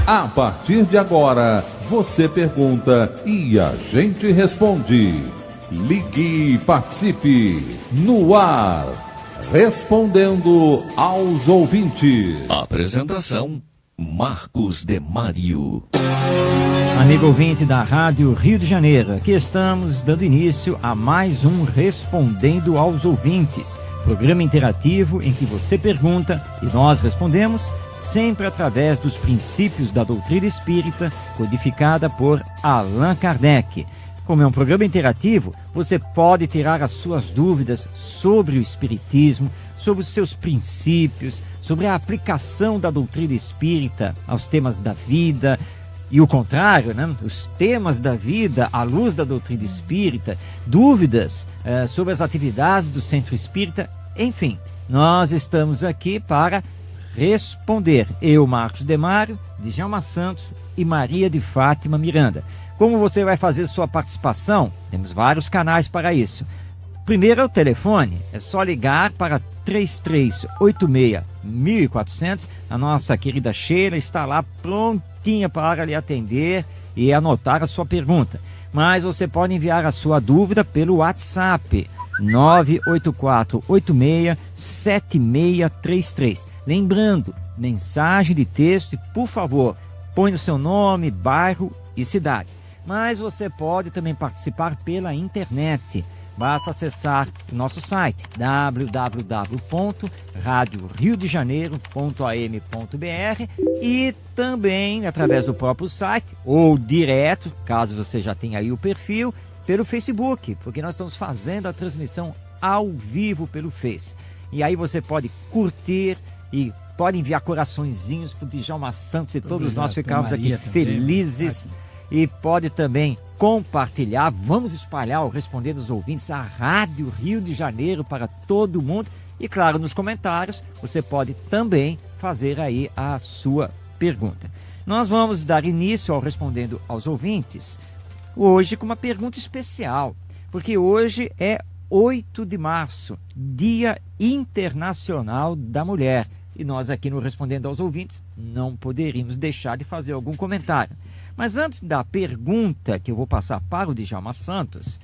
A partir de agora, você pergunta e a gente responde. Ligue e participe. No ar, respondendo aos ouvintes. Apresentação, Marcos Demário. Amigo ouvinte da Rádio Rio de Janeiro, aqui estamos dando início a mais um Respondendo aos Ouvintes, programa interativo em que você pergunta e nós respondemos, sempre através dos princípios da doutrina espírita, codificada por Allan Kardec. Como é um programa interativo, você pode tirar as suas dúvidas sobre o espiritismo, sobre os seus princípios, sobre a aplicação da doutrina espírita aos temas da vida, e o contrário, né? Os temas da vida à luz da doutrina espírita, dúvidas sobre as atividades do centro espírita, enfim, nós estamos aqui para responder. Eu, Marcos Demário, Djalma Santos e Maria de Fátima Miranda. Como você vai fazer sua participação? Temos vários canais para isso. Primeiro é o telefone, é só ligar para 3386-1400. A nossa querida Sheila está lá prontinha para lhe atender e anotar a sua pergunta. Mas você pode enviar a sua dúvida pelo WhatsApp 984867633. Lembrando, mensagem de texto e, por favor, põe o seu nome, bairro e cidade. Mas você pode também participar pela internet. Basta acessar o nosso site www.radioriodejaneiro.am.br e também através do próprio site ou direto, caso você já tenha aí o perfil, pelo Facebook, porque nós estamos fazendo a transmissão ao vivo pelo Face. E aí você pode curtir e pode enviar coraçõezinhos para o Djalma Santos e todos nós ficamos aqui felizes. E pode também compartilhar, vamos espalhar o Respondendo aos Ouvintes, a Rádio Rio de Janeiro para todo mundo. E claro, nos comentários você pode também fazer aí a sua pergunta. Nós vamos dar início ao Respondendo aos Ouvintes hoje com uma pergunta especial, porque hoje é 8 de março, Dia Internacional da Mulher. E nós aqui no Respondendo aos Ouvintes não poderíamos deixar de fazer algum comentário. Mas antes da pergunta que eu vou passar para o Djalma Santos,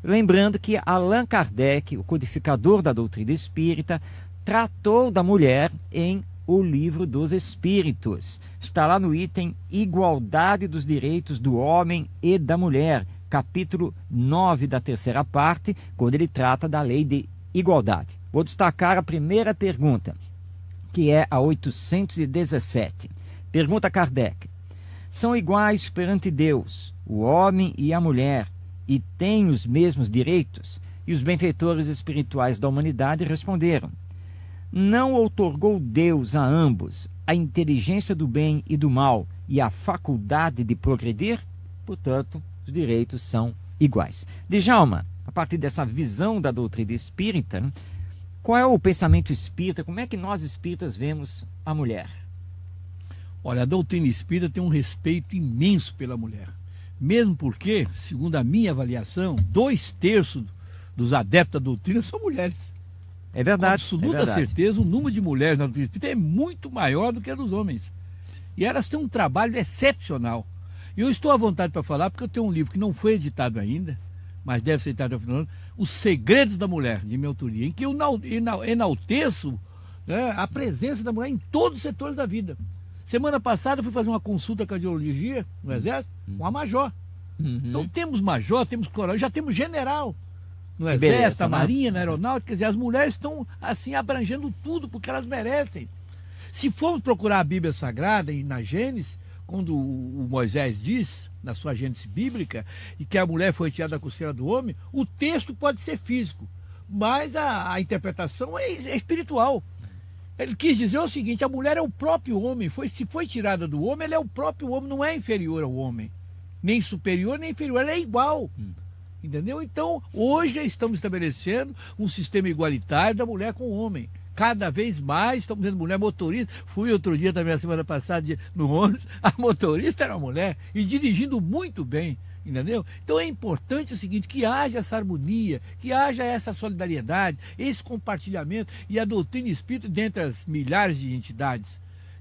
lembrando que Allan Kardec, o codificador da doutrina espírita, tratou da mulher em O Livro dos Espíritos. Está lá no item Igualdade dos Direitos do Homem e da Mulher, capítulo 9 da terceira parte, quando ele trata da lei de igualdade. Vou destacar a primeira pergunta, que é a 817. Pergunta Kardec: são iguais perante Deus, o homem e a mulher, e têm os mesmos direitos? E os benfeitores espirituais da humanidade responderam: não outorgou Deus a ambos a inteligência do bem e do mal e a faculdade de progredir? Portanto, os direitos são iguais. Djalma, a partir dessa visão da doutrina espírita, qual é o pensamento espírita? Como é que nós espíritas vemos a mulher? Olha, a doutrina espírita tem um respeito imenso pela mulher. Mesmo porque, segundo a minha avaliação, 2/3 dos adeptos da doutrina são mulheres. É verdade. Com absoluta certeza, o número de mulheres na doutrina espírita é muito maior do que a dos homens. E elas têm um trabalho excepcional. E eu estou à vontade para falar, porque eu tenho um livro que não foi editado ainda, mas deve ser editado ao final do ano, Os Segredos da Mulher, de minha autoria, em que eu enalteço, né, a presença da mulher em todos os setores da vida. Semana passada eu fui fazer uma consulta de cardiologia no Exército com a major. Então temos major, temos coronel, já temos general no Exército, na Marinha, na Aeronáutica. Quer dizer, as mulheres estão assim abrangendo tudo porque elas merecem. Se formos procurar a Bíblia Sagrada e na Gênesis, quando o Moisés diz, na sua Gênesis bíblica, e que a mulher foi tirada da costela do homem, o texto pode ser físico, mas a interpretação é espiritual. Ele quis dizer o seguinte: a mulher é o próprio homem, se foi tirada do homem, ela é o próprio homem, não é inferior ao homem, nem superior nem inferior, ela é igual. Entendeu? Então, hoje estamos estabelecendo um sistema igualitário da mulher com o homem. Cada vez mais estamos vendo mulher motorista. Fui outro dia também, a semana passada, no ônibus, a motorista era uma mulher e dirigindo muito bem. Entendeu? Então é importante o seguinte, que haja essa harmonia, que haja essa solidariedade, esse compartilhamento, e a doutrina espírita, dentre as milhares de entidades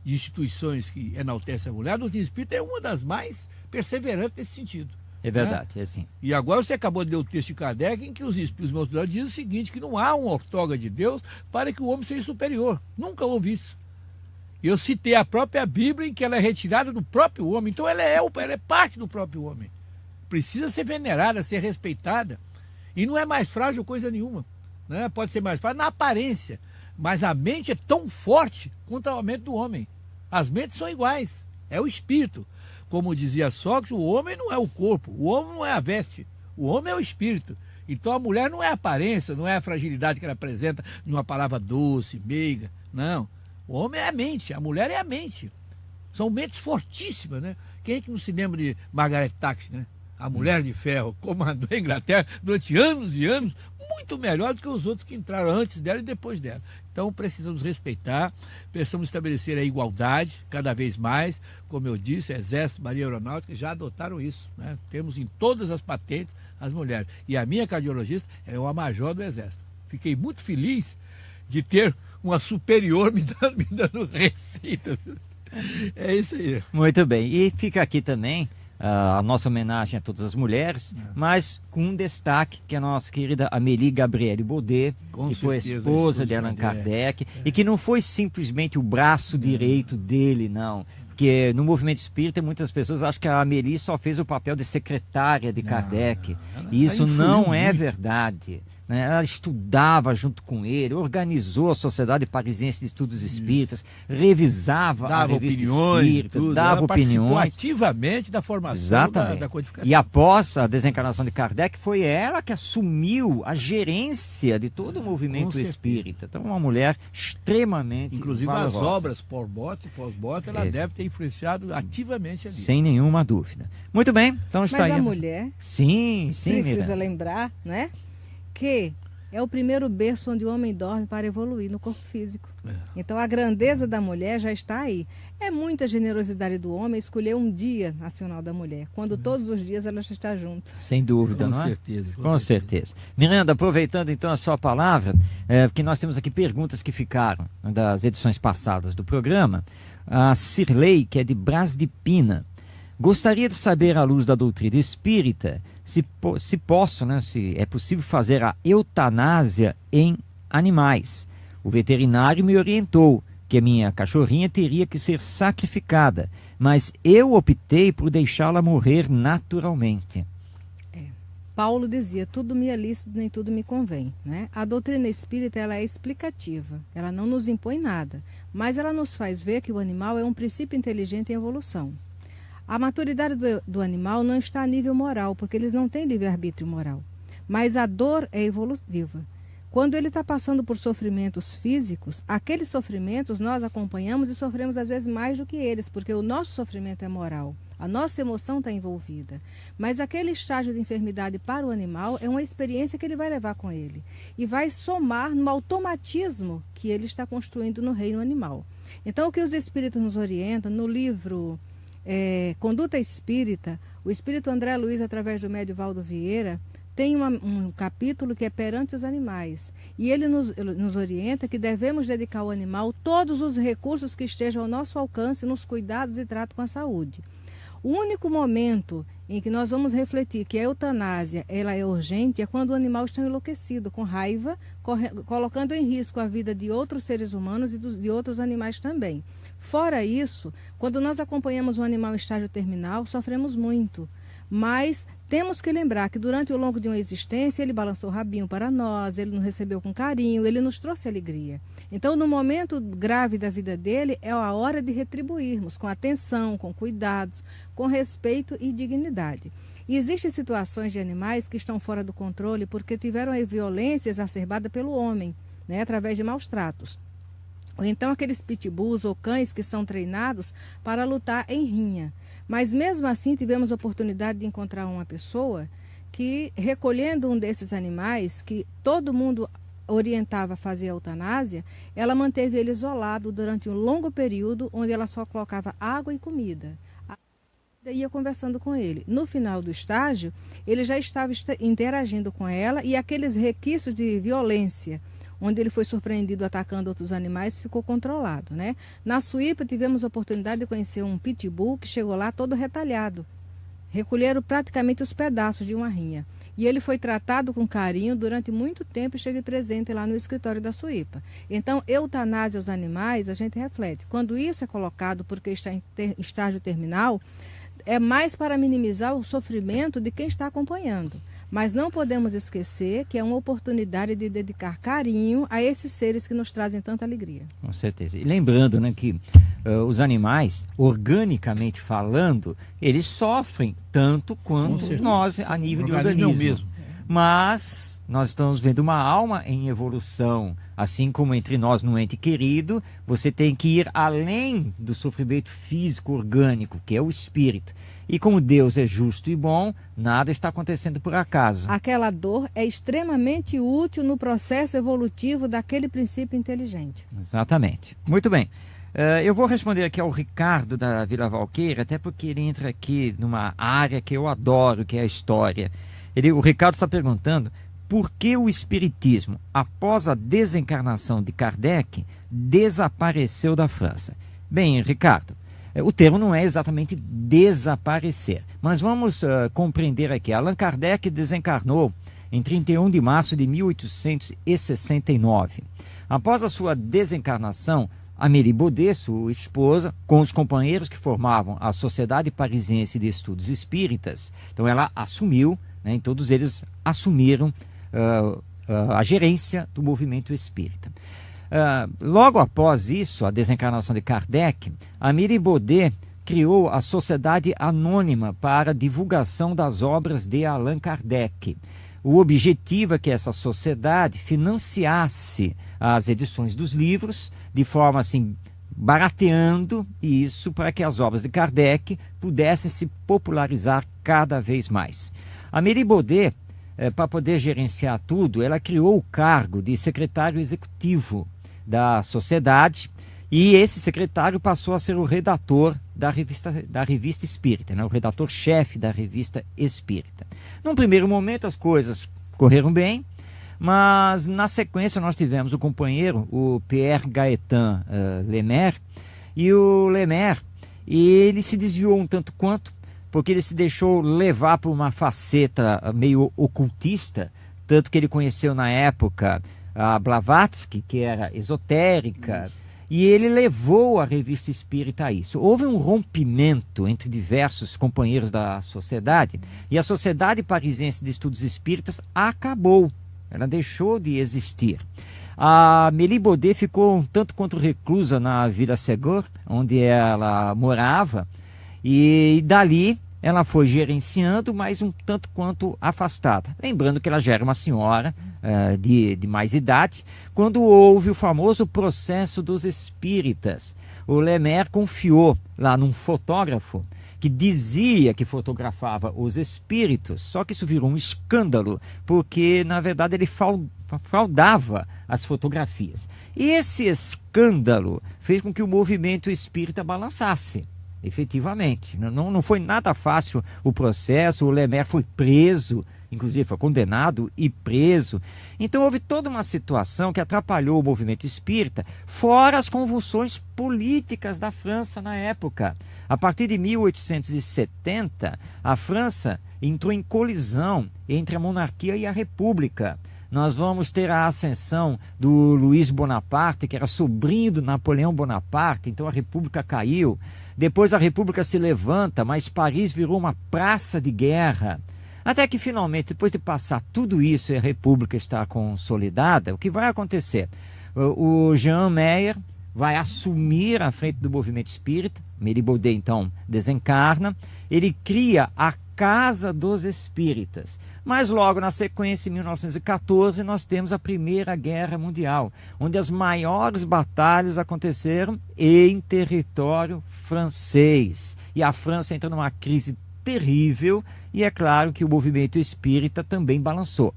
de instituições que enaltecem a mulher, a doutrina espírita é uma das mais perseverantes nesse sentido. É verdade, é assim. E agora você acabou de ler o texto de Kardec, em que os espíritos mostrados dizem o seguinte, que não há uma ortoga de Deus para que o homem seja superior. Nunca houve isso. Eu citei a própria Bíblia, em que ela é retirada do próprio homem. Então ela é parte do próprio homem. Precisa ser venerada, ser respeitada. E não é mais frágil coisa nenhuma. Né? Pode ser mais frágil na aparência. Mas a mente é tão forte quanto a mente do homem. As mentes são iguais. É o espírito. Como dizia Sócrates, o homem não é o corpo, o homem não é a veste, o homem é o espírito. Então a mulher não é a aparência, não é a fragilidade que ela apresenta numa palavra doce, meiga. Não. O homem é a mente, a mulher é a mente. São mentes fortíssimas, né? Quem é que não se lembra de Margaret Thatcher, né? A mulher de ferro, comandou a Inglaterra durante anos e anos, muito melhor do que os outros que entraram antes dela e depois dela. Então precisamos respeitar, precisamos estabelecer a igualdade cada vez mais. Como eu disse, Exército, Marinha Aeronáutica já adotaram isso. Né? Temos em todas as patentes as mulheres. E a minha cardiologista é uma major do Exército. Fiquei muito feliz de ter uma superior me dando receita. É isso aí. Muito bem. E fica aqui também a nossa homenagem a todas as mulheres, mas com um destaque que é a nossa querida Amélie Gabrielle Baudet, que foi a esposa de Allan Kardec, e que não foi simplesmente o braço direito dele, não. Porque no movimento espírita muitas pessoas acham que a Amélie só fez o papel de secretária de Kardec. E isso não é verdade. Né? Ela estudava junto com ele, organizou a Sociedade Parisiense de Estudos Espíritas, revisava a revista espírita, dava opiniões. Ativamente da formação da codificação. E após a desencarnação de Kardec, foi ela que assumiu a gerência de todo o movimento espírita. Então, uma mulher extremamente inclusive valorosa. As obras pós-bote, ela deve ter influenciado ativamente ali. Sem nenhuma dúvida. Muito bem, então está aí. Mas a mulher sim, precisa lembrar, né? Que é o primeiro berço onde o homem dorme para evoluir no corpo físico. Então a grandeza da mulher já está aí. É muita generosidade do homem escolher um dia nacional da mulher, quando todos os dias ela já está junto. Sem dúvida, com não é? Certeza, com certeza. Miranda, aproveitando então a sua palavra, porque nós temos aqui perguntas que ficaram das edições passadas do programa. A Cirlei, que é de Brás de Pina, gostaria de saber, à luz da doutrina espírita, se é possível fazer a eutanásia em animais. O veterinário me orientou que a minha cachorrinha teria que ser sacrificada, mas eu optei por deixá-la morrer naturalmente. Paulo dizia, tudo me é lícito, nem tudo me convém. Né? A doutrina espírita ela é explicativa, ela não nos impõe nada, mas ela nos faz ver que o animal é um princípio inteligente em evolução. A maturidade do animal não está a nível moral, porque eles não têm livre-arbítrio moral. Mas a dor é evolutiva. Quando ele está passando por sofrimentos físicos, aqueles sofrimentos nós acompanhamos e sofremos às vezes mais do que eles, porque o nosso sofrimento é moral. A nossa emoção está envolvida. Mas aquele estágio de enfermidade para o animal é uma experiência que ele vai levar com ele. E vai somar no automatismo que ele está construindo no reino animal. Então, o que os espíritos nos orientam no livro Conduta Espírita, o espírito André Luiz, através do médio Valdo Vieira, tem um capítulo que é perante os animais. E ele nos orienta que devemos dedicar ao animal todos os recursos que estejam ao nosso alcance nos cuidados e trato com a saúde. O único momento em que nós vamos refletir que a eutanásia ela é urgente é quando o animal está enlouquecido, com raiva, colocando em risco a vida de outros seres humanos e de outros animais também. Fora isso, quando nós acompanhamos um animal em estágio terminal, sofremos muito. Mas temos que lembrar que durante o longo de uma existência, ele balançou o rabinho para nós, ele nos recebeu com carinho, ele nos trouxe alegria. Então, no momento grave da vida dele, é a hora de retribuirmos com atenção, com cuidados, com respeito e dignidade. E existem situações de animais que estão fora do controle porque tiveram a violência exacerbada pelo homem, né, através de maus tratos. Ou então aqueles pitbulls ou cães que são treinados para lutar em rinha. Mas mesmo assim tivemos a oportunidade de encontrar uma pessoa que, recolhendo um desses animais, que todo mundo orientava a fazer a eutanásia, ela manteve ele isolado durante um longo período, onde ela só colocava água e comida. Ia conversando com ele. No final do estágio, ele já estava interagindo com ela e aqueles requisitos de violência onde ele foi surpreendido atacando outros animais, ficou controlado, né? Na Suípa tivemos a oportunidade de conhecer um pitbull que chegou lá todo retalhado. Recolheram praticamente os pedaços de uma rinha. E ele foi tratado com carinho durante muito tempo e esteve presente lá no escritório da Suípa. Então, eutanásia aos animais, a gente reflete. Quando isso é colocado porque está em estágio terminal, é mais para minimizar o sofrimento de quem está acompanhando. Mas não podemos esquecer que é uma oportunidade de dedicar carinho a esses seres que nos trazem tanta alegria. Com certeza. E lembrando, né, que os animais, organicamente falando, eles sofrem tanto quanto nós a nível de organismo. Mesmo. Mas nós estamos vendo uma alma em evolução. Assim como entre nós no ente querido, você tem que ir além do sofrimento físico orgânico, que é o espírito. E como Deus é justo e bom, nada está acontecendo por acaso. Aquela dor é extremamente útil no processo evolutivo daquele princípio inteligente. Exatamente. Muito bem. Eu vou responder aqui ao Ricardo da Vila Valqueira, até porque ele entra aqui numa área que eu adoro, que é a história. O Ricardo está perguntando por que o espiritismo, após a desencarnação de Kardec, desapareceu da França. Bem, Ricardo, o termo não é exatamente desaparecer, mas vamos compreender aqui. Allan Kardec desencarnou em 31 de março de 1869. Após a sua desencarnação, Amélie Baudet, sua esposa, com os companheiros que formavam a Sociedade Parisiense de Estudos Espíritas, então ela assumiu, né, e todos eles assumiram a gerência do movimento espírita. Logo após isso, a desencarnação de Kardec, Amélie Baudet criou a Sociedade Anônima para a divulgação das obras de Allan Kardec. O objetivo é que essa sociedade financiasse as edições dos livros, de forma assim, barateando isso para que as obras de Kardec pudessem se popularizar cada vez mais. Amélie Baudet, para poder gerenciar tudo, ela criou o cargo de secretário executivo da sociedade, e esse secretário passou a ser o redator da revista Espírita, né? O redator-chefe da revista Espírita. Num primeiro momento as coisas correram bem, mas na sequência nós tivemos o companheiro, o Pierre Gaëtan Lemaire, e o Lemaire, ele se desviou um tanto quanto, porque ele se deixou levar por uma faceta meio ocultista, tanto que ele conheceu na época a Blavatsky, que era esotérica, e ele levou a revista Espírita a isso. Houve um rompimento entre diversos companheiros da sociedade, e a Sociedade Parisiense de Estudos Espíritas acabou, ela deixou de existir. A Amélie Baudet ficou um tanto quanto reclusa na Vila Segor, onde ela morava, e dali ela foi gerenciando, mas um tanto quanto afastada. Lembrando que ela já era uma senhora de mais idade, quando houve o famoso processo dos espíritas. O Lemaire confiou lá num fotógrafo que dizia que fotografava os espíritos, só que isso virou um escândalo, porque na verdade ele fraudava as fotografias. E esse escândalo fez com que o movimento espírita balançasse. Efetivamente, não foi nada fácil o processo. O Lemaire foi preso, inclusive foi condenado e preso. Então houve toda uma situação que atrapalhou o movimento espírita, fora as convulsões políticas da França na época. A partir de 1870, a França entrou em colisão entre a monarquia e a república. Nós vamos ter a ascensão do Luiz Bonaparte, que era sobrinho do Napoleão Bonaparte, então a república caiu. Depois a república se levanta, mas Paris virou uma praça de guerra. Até que finalmente, depois de passar tudo isso e a república está consolidada, o que vai acontecer? O Jean Meyer vai assumir a frente do movimento espírita, Amélie Baudet então desencarna, ele cria a Casa dos Espíritas. Mas logo na sequência, em 1914, nós temos a Primeira Guerra Mundial, onde as maiores batalhas aconteceram em território francês. E a França entra numa crise terrível, e é claro que o movimento espírita também balançou.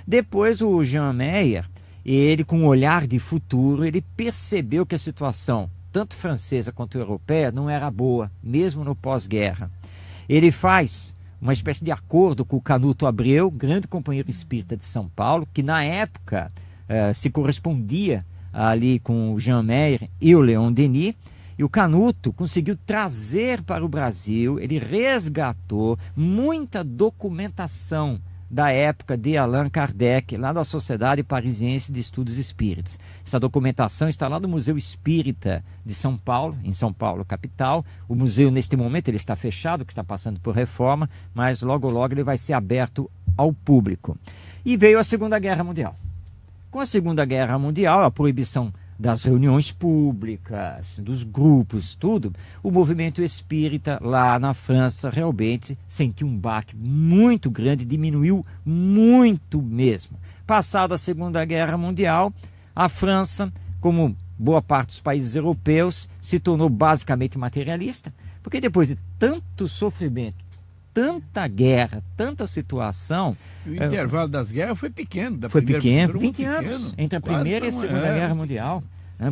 Depois o Jean Meyer, ele com um olhar de futuro, ele percebeu que a situação, tanto francesa quanto europeia, não era boa, mesmo no pós-guerra. Ele faz uma espécie de acordo com o Canuto Abreu, grande companheiro espírita de São Paulo, que na época se correspondia ali com o Jean Meyer e o Leon Denis, e o Canuto conseguiu trazer para o Brasil, ele resgatou muita documentação da época de Allan Kardec, lá da Sociedade Parisiense de Estudos Espíritas. Essa documentação está lá no Museu Espírita de São Paulo, em São Paulo, capital. O museu, neste momento, ele está fechado, que está passando por reforma, mas logo, logo ele vai ser aberto ao público. E veio a Segunda Guerra Mundial. Com a Segunda Guerra Mundial, a proibição das reuniões públicas, dos grupos, tudo, o movimento espírita lá na França realmente sentiu um baque muito grande, diminuiu muito mesmo. Passada a Segunda Guerra Mundial, a França, como boa parte dos países europeus, se tornou basicamente materialista, porque depois de tanto sofrimento, tanta guerra, tanta situação... O intervalo das guerras foi pequeno. Foi pequeno, 20 anos, entre a Primeira e a Segunda Guerra Mundial,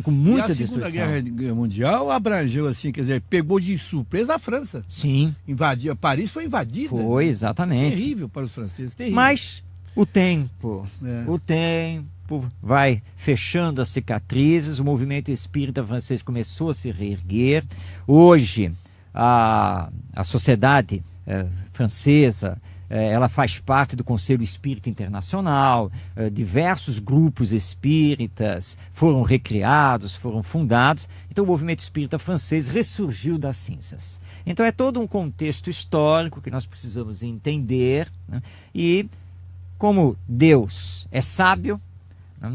com muita destruição. A Segunda Guerra Mundial abrangeu, assim, quer dizer, pegou de surpresa a França. Sim. Invadiu, Paris foi invadida. Foi, exatamente. Terrível para os franceses, terrível. Mas o tempo vai fechando as cicatrizes, o movimento espírita francês começou a se reerguer. Hoje, a sociedade francesa, ela faz parte do Conselho Espírita Internacional, diversos grupos espíritas foram recriados, foram fundados, então o movimento espírita francês ressurgiu das cinzas. Então é todo um contexto histórico que nós precisamos entender, né? E como Deus é sábio,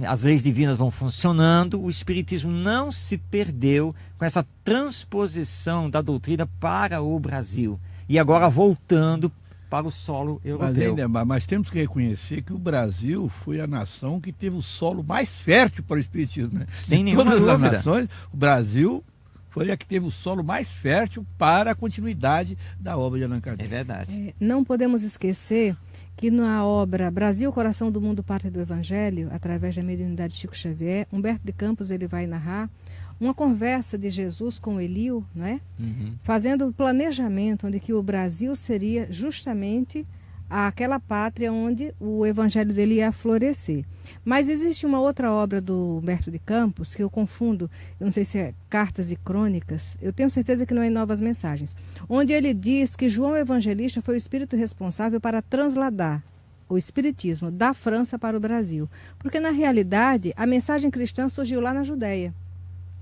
as leis divinas vão funcionando, o Espiritismo não se perdeu com essa transposição da doutrina para o Brasil. E agora voltando para o solo europeu. Mas temos que reconhecer que o Brasil foi a nação que teve o solo mais fértil para o Espiritismo. Né? Sem nenhuma dúvida. Todas as nações, o Brasil foi a que teve o solo mais fértil para a continuidade da obra de Allan Kardec. É verdade. Não podemos esquecer que na obra Brasil, Coração do Mundo, Pátria do Evangelho, através da mediunidade de Chico Xavier, Humberto de Campos ele vai narrar uma conversa de Jesus com Eliu, não é? Fazendo o planejamento onde que o Brasil seria justamente aquela pátria onde o evangelho dele ia florescer. Mas existe uma outra obra do Humberto de Campos, que eu confundo, eu não sei se é Cartas e Crônicas, eu tenho certeza que não é Novas Mensagens, onde ele diz que João Evangelista foi o espírito responsável para transladar o espiritismo da França para o Brasil. Porque, na realidade, a mensagem cristã surgiu lá na Judéia.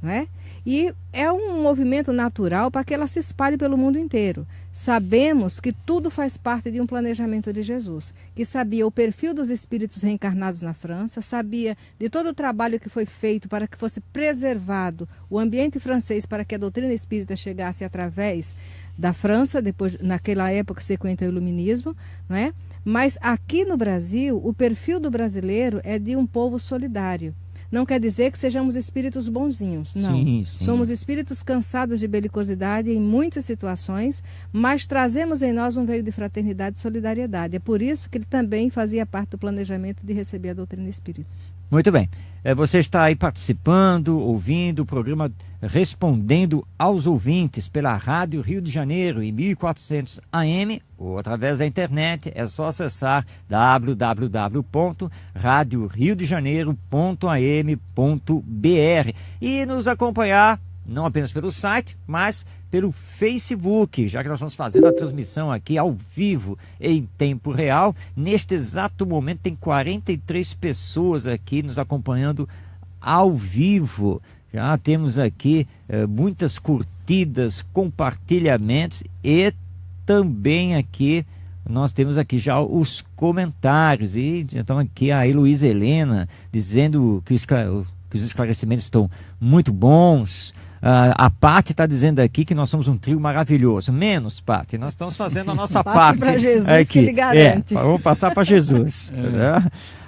Não é? E é um movimento natural para que ela se espalhe pelo mundo inteiro. Sabemos que tudo faz parte de um planejamento de Jesus, que sabia o perfil dos espíritos reencarnados na França, sabia de todo o trabalho que foi feito para que fosse preservado o ambiente francês para que a doutrina espírita chegasse através da França, depois naquela época sequente ao iluminismo, não é? Mas aqui no Brasil, o perfil do brasileiro é de um povo solidário. Não quer dizer que sejamos espíritos bonzinhos, não. Sim. Somos espíritos cansados de belicosidade em muitas situações, mas trazemos em nós um veio de fraternidade e solidariedade. É por isso que ele também fazia parte do planejamento de receber a doutrina espírita. Muito bem. Você está aí participando, ouvindo o programa Respondendo aos Ouvintes pela Rádio Rio de Janeiro em 1400 AM ou através da internet. É só acessar www.radioriodejaneiro.am.br e nos acompanhar não apenas pelo site, mas pelo Facebook, já que nós estamos fazendo a transmissão aqui ao vivo, em tempo real. Neste exato momento tem 43 pessoas aqui nos acompanhando ao vivo. Já temos aqui muitas curtidas, compartilhamentos e também aqui nós temos aqui já os comentários. E então aqui a Heloísa Helena dizendo que os esclarecimentos estão muito bons. A Pati está dizendo aqui que nós somos um trio maravilhoso. Menos, Pati, nós estamos fazendo a nossa parte. Para Jesus, aqui. Que ele garante. Vamos passar para Jesus.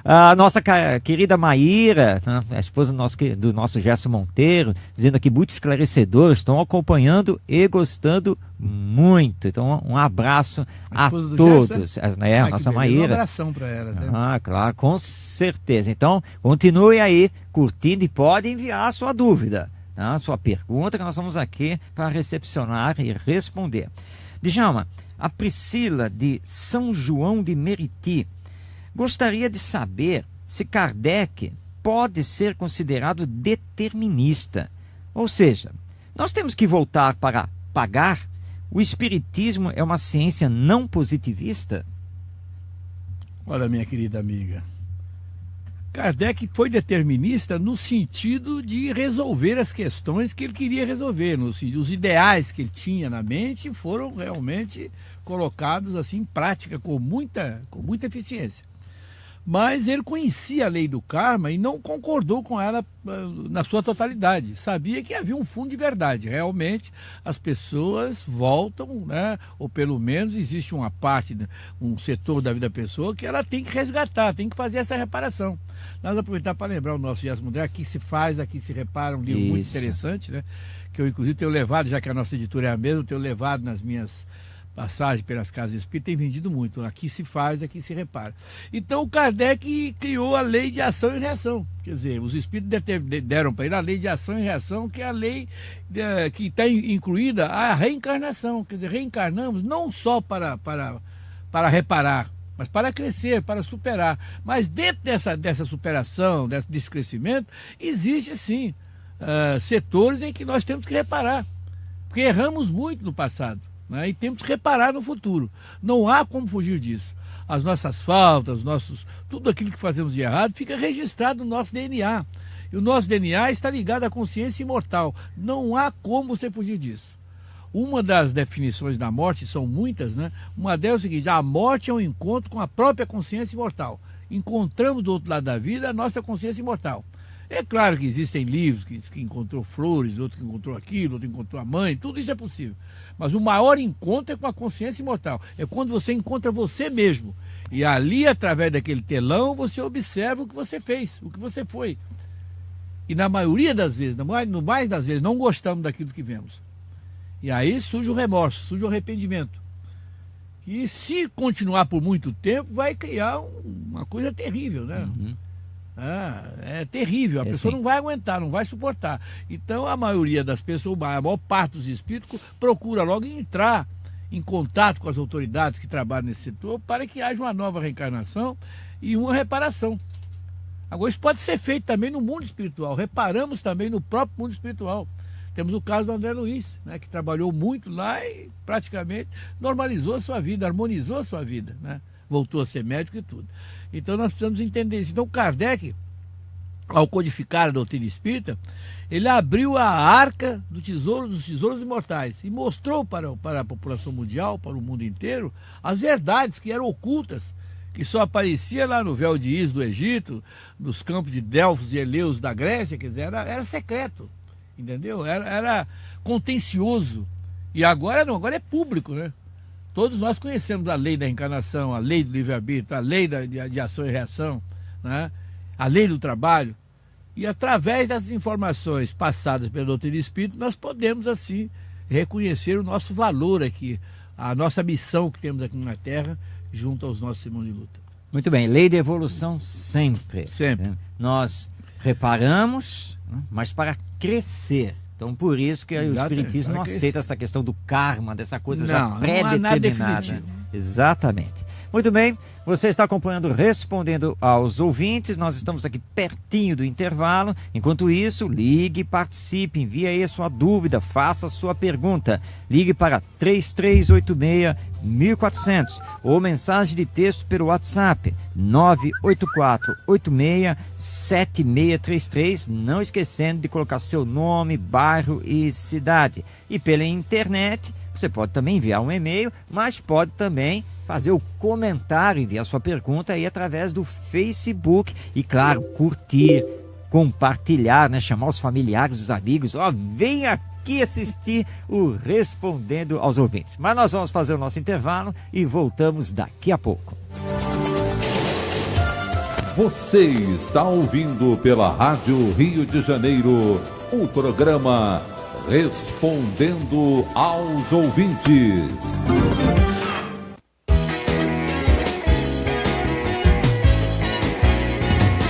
A nossa querida Maíra, a esposa do nosso Gerson Monteiro, dizendo aqui muito esclarecedor, estão acompanhando e gostando muito. Então, um abraço a todos. A nossa Maíra. Um abração para ela. Né? Claro, com certeza. Então, continue aí curtindo e pode enviar a sua dúvida. A sua pergunta, que nós estamos aqui para recepcionar e responder. Djalma, a Priscila de São João de Meriti gostaria de saber se Kardec pode ser considerado determinista. Ou seja, nós temos que voltar para pagar. O espiritismo é uma ciência não positivista? Olha, minha querida amiga, Kardec foi determinista no sentido de resolver as questões que ele queria resolver, os ideais que ele tinha na mente foram realmente colocados assim em prática com muita eficiência. Mas ele conhecia a lei do karma e não concordou com ela na sua totalidade. Sabia que havia um fundo de verdade. Realmente as pessoas voltam, né? Ou pelo menos existe uma parte, um setor da vida da pessoa que ela tem que resgatar, tem que fazer essa reparação. Nós aproveitar para lembrar o nosso Gerson Mudré, Aqui se faz, aqui se repara, um livro muito interessante, né? Que eu inclusive tenho levado, já que a nossa editora é a mesma, tenho levado nas minhas passagem pelas casas espíritas, tem vendido muito. Aqui se faz, aqui se repara. Então o Kardec criou a lei de ação e reação. Quer dizer, os espíritos deram para ele a lei de ação e reação, que é a lei que está incluída a reencarnação. Quer dizer, reencarnamos não só para reparar, mas para crescer, para superar. Mas dentro dessa superação, desse crescimento, existe sim setores em que nós temos que reparar. Porque erramos muito no passado. Né? E temos que reparar no futuro. Não há como fugir disso. As nossas faltas, tudo aquilo que fazemos de errado fica registrado no nosso DNA. E o nosso DNA está ligado à consciência imortal. Não há como você fugir disso. Uma das definições da morte, são muitas, né? Uma delas é o seguinte: a morte é um encontro com a própria consciência imortal. Encontramos do outro lado da vida a nossa consciência imortal. É claro que existem livros que encontrou flores, outro que encontrou aquilo, outro encontrou a mãe, tudo isso é possível. Mas o maior encontro é com a consciência imortal. É quando você encontra você mesmo. E ali, através daquele telão, você observa o que você fez, o que você foi. E na maioria das vezes, no mais das vezes, não gostamos daquilo que vemos. E aí surge o remorso, surge o arrependimento. E se continuar por muito tempo, vai criar uma coisa terrível, né? Uhum. É terrível, a pessoa sim. não vai aguentar, não vai suportar. Então a maioria das pessoas, a maior parte dos espíritos, procura logo entrar em contato com as autoridades que trabalham nesse setor para que haja uma nova reencarnação e uma reparação. Agora isso pode ser feito também no mundo espiritual, reparamos também no próprio mundo espiritual. Temos o caso do André Luiz, né, que trabalhou muito lá e praticamente normalizou a sua vida, harmonizou a sua vida, né? Voltou a ser médico e tudo. Então nós precisamos entender isso. Então Kardec, ao codificar a doutrina espírita, ele abriu a arca dos tesouros imortais e mostrou para a população mundial, para o mundo inteiro, as verdades que eram ocultas, que só aparecia lá no véu de Is do Egito, nos campos de Delfos e Eleus da Grécia, quer dizer, era secreto, entendeu? Era contencioso. E agora não, agora é público, né? Todos nós conhecemos a lei da reencarnação, a lei do livre-arbítrio, a lei de ação e reação, né? A lei do trabalho. E através das informações passadas pela doutrina espírita, nós podemos, assim, reconhecer o nosso valor aqui, a nossa missão que temos aqui na Terra, junto aos nossos irmãos de luta. Muito bem, lei da evolução sempre. Sempre. Nós reparamos, mas para crescer. Então, por isso que o Espiritismo não aceita essa questão do karma, dessa coisa já pré-determinada. Exatamente. Muito bem, você está acompanhando Respondendo aos Ouvintes. Nós estamos aqui pertinho do intervalo. Enquanto isso, ligue, participe, envie aí a sua dúvida, faça a sua pergunta. Ligue para 3386-1400 ou mensagem de texto pelo WhatsApp 984-86-7633. Não esquecendo de colocar seu nome, bairro e cidade. E pela internet, você pode também enviar um e-mail, mas pode também fazer o comentário, enviar sua pergunta aí através do Facebook. E claro, curtir, compartilhar, né? Chamar os familiares, os amigos. Vem aqui assistir o Respondendo aos Ouvintes. Mas nós vamos fazer o nosso intervalo e voltamos daqui a pouco. Você está ouvindo pela Rádio Rio de Janeiro o programa Respondendo aos Ouvintes.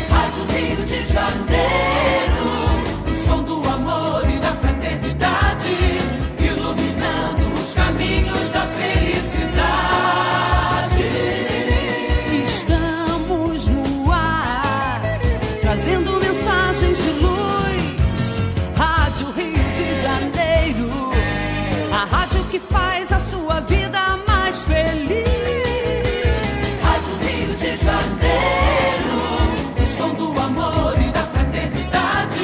Rádio Rio de Janeiro, o som do amor e da fraternidade, iluminando os caminhos da felicidade. Estamos no ar, trazendo que faz a sua vida mais feliz. Rádio Rio de Janeiro, o som do amor e da fraternidade,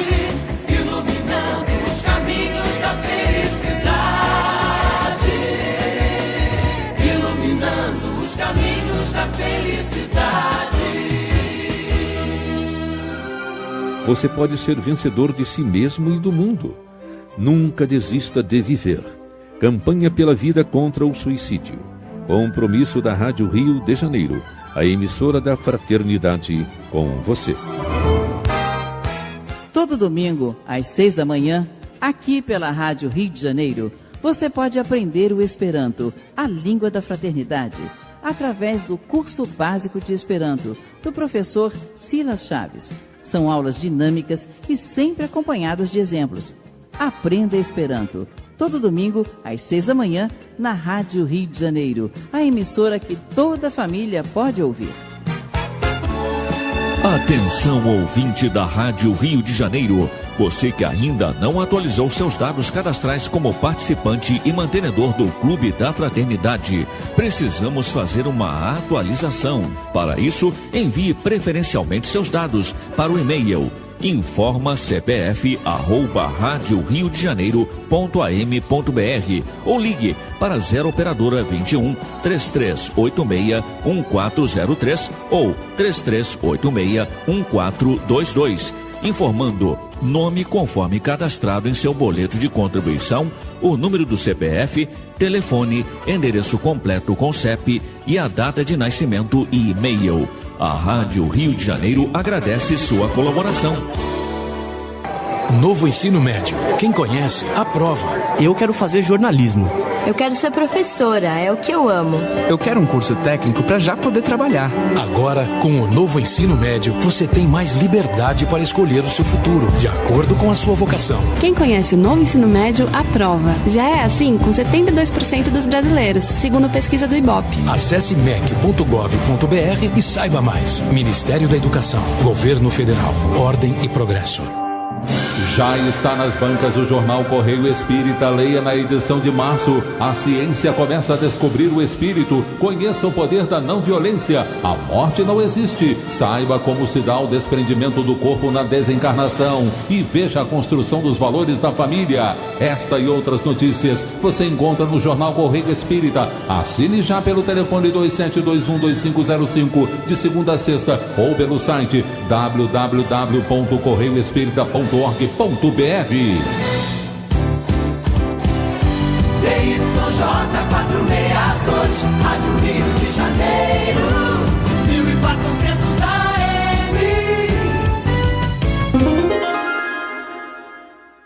iluminando os caminhos da felicidade. Iluminando os caminhos da felicidade. Você pode ser vencedor de si mesmo e do mundo. Nunca desista de viver. Campanha pela vida contra o suicídio. Compromisso da Rádio Rio de Janeiro, a emissora da fraternidade com você. Todo domingo, às 6 da manhã, aqui pela Rádio Rio de Janeiro, você pode aprender o Esperanto, a língua da fraternidade, através do curso básico de Esperanto, do professor Silas Chaves. São aulas dinâmicas e sempre acompanhadas de exemplos. Aprenda Esperanto, todo domingo, às 6 da manhã, na Rádio Rio de Janeiro, a emissora que toda família pode ouvir. Atenção, ouvinte da Rádio Rio de Janeiro. Você que ainda não atualizou seus dados cadastrais como participante e mantenedor do Clube da Fraternidade, precisamos fazer uma atualização. Para isso, envie preferencialmente seus dados para o e-mail informacpf@radioriodejaneiro.am.br ou ligue para 0 operadora 21 3386 1403 ou 3386 1422. Informando nome conforme cadastrado em seu boleto de contribuição, o número do CPF, telefone, endereço completo com CEP e a data de nascimento e e-mail. A Rádio Rio de Janeiro agradece sua colaboração. Novo ensino médio. Quem conhece, aprova. Eu quero fazer jornalismo. Eu quero ser professora, é o que eu amo. Eu quero um curso técnico para já poder trabalhar. Agora, com o novo ensino médio, você tem mais liberdade para escolher o seu futuro, de acordo com a sua vocação. Quem conhece o novo ensino médio, aprova. Já é assim com 72% dos brasileiros, segundo pesquisa do Ibope. Acesse mec.gov.br e saiba mais. Ministério da Educação, Governo Federal, Ordem e Progresso. Já está nas bancas o jornal Correio Espírita. Leia na edição de março. A ciência começa a descobrir o espírito. Conheça o poder da não violência. A morte não existe. Saiba como se dá o desprendimento do corpo na desencarnação. E veja a construção dos valores da família. Esta e outras notícias você encontra no jornal Correio Espírita. Assine já pelo telefone 27212505 de segunda a sexta ou pelo site www.correioespírita.org.br. ZYJ 462, Rádio Rio de Janeiro, 1400 AM.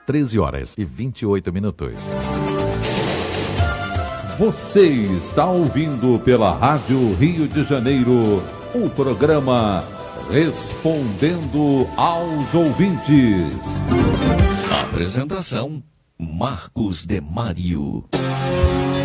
13h28. Você está ouvindo pela Rádio Rio de Janeiro o programa Respondendo aos Ouvintes. Apresentação: Marcos Demário.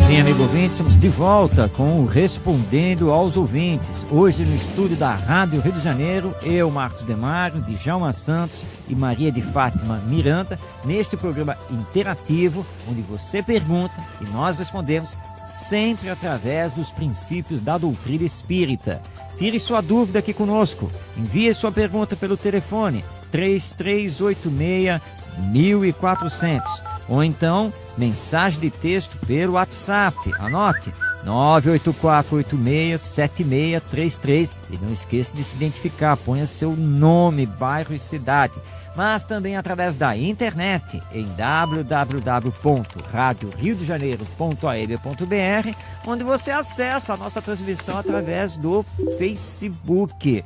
Bem, amigo ouvinte, estamos de volta com o Respondendo aos Ouvintes. Hoje no estúdio da Rádio Rio de Janeiro, eu, Marcos Demário, Djalma Santos e Maria de Fátima Miranda, neste programa interativo, onde você pergunta e nós respondemos sempre através dos princípios da doutrina espírita. Tire sua dúvida aqui conosco. Envie sua pergunta pelo telefone 3386-1400 ou então mensagem de texto pelo WhatsApp. Anote 984867633 e não esqueça de se identificar. Ponha seu nome, bairro e cidade. Mas também através da internet em www.radioriodejaneiro.am.br, onde você acessa a nossa transmissão através do Facebook.